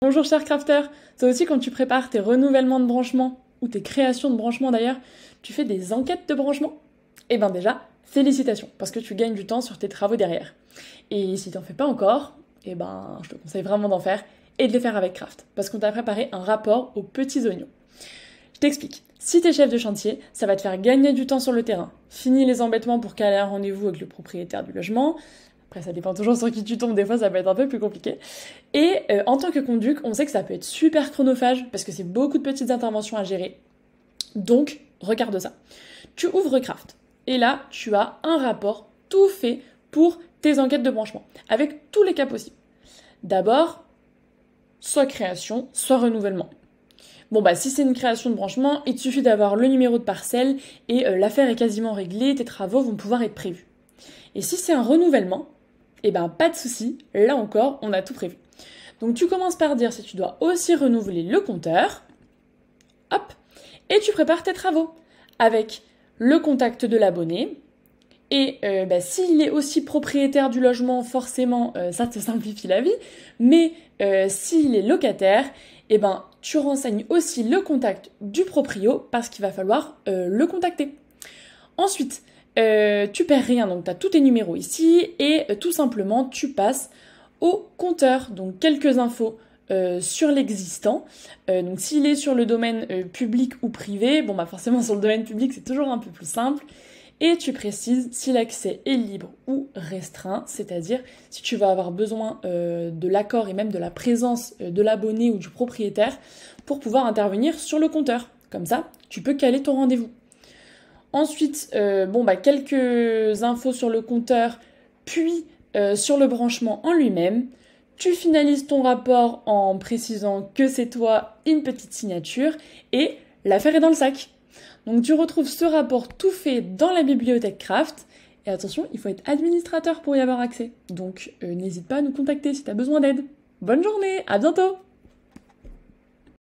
Bonjour cher crafter, toi aussi quand tu prépares tes renouvellements de branchements, ou tes créations de branchements d'ailleurs, tu fais des enquêtes de branchements? Eh ben déjà, félicitations, parce que tu gagnes du temps sur tes travaux derrière. Et si t'en fais pas encore, eh ben je te conseille vraiment d'en faire, et de les faire avec Craft, parce qu'on t'a préparé un rapport aux petits oignons. Je t'explique. Si t'es chef de chantier, ça va te faire gagner du temps sur le terrain. Fini les embêtements pour caler un rendez-vous avec le propriétaire du logement. Après, ça dépend toujours sur qui tu tombes, des fois ça peut être un peu plus compliqué. Et en tant que conduc, on sait que ça peut être super chronophage parce que c'est beaucoup de petites interventions à gérer. Donc, regarde ça. Tu ouvres Craft et là, tu as un rapport tout fait pour tes enquêtes de branchement, avec tous les cas possibles. D'abord, soit création, soit renouvellement. Bon bah si c'est une création de branchement, il te suffit d'avoir le numéro de parcelle et l'affaire est quasiment réglée, tes travaux vont pouvoir être prévus. Et si c'est un renouvellement, eh ben pas de souci, là encore, on a tout prévu. Donc tu commences par dire si tu dois aussi renouveler le compteur, hop, et tu prépares tes travaux avec le contact de l'abonné. Et s'il est aussi propriétaire du logement, forcément, ça te simplifie la vie. Mais s'il est locataire, eh ben, tu renseignes aussi le contact du proprio parce qu'il va falloir le contacter. Ensuite, tu perds rien, donc tu as tous tes numéros ici et tout simplement, tu passes au compteur. Donc quelques infos sur l'existant. Donc s'il est sur le domaine public ou privé, bon bah forcément sur le domaine public c'est toujours un peu plus simple. Et tu précises si l'accès est libre ou restreint, c'est-à-dire si tu vas avoir besoin de l'accord et même de la présence de l'abonné ou du propriétaire pour pouvoir intervenir sur le compteur. Comme ça, tu peux caler ton rendez-vous. Ensuite, quelques infos sur le compteur, puis sur le branchement en lui-même. Tu finalises ton rapport en précisant que c'est toi, une petite signature, et l'affaire est dans le sac. Donc tu retrouves ce rapport tout fait dans la bibliothèque Craft. Et attention, il faut être administrateur pour y avoir accès. Donc n'hésite pas à nous contacter si tu as besoin d'aide. Bonne journée, à bientôt!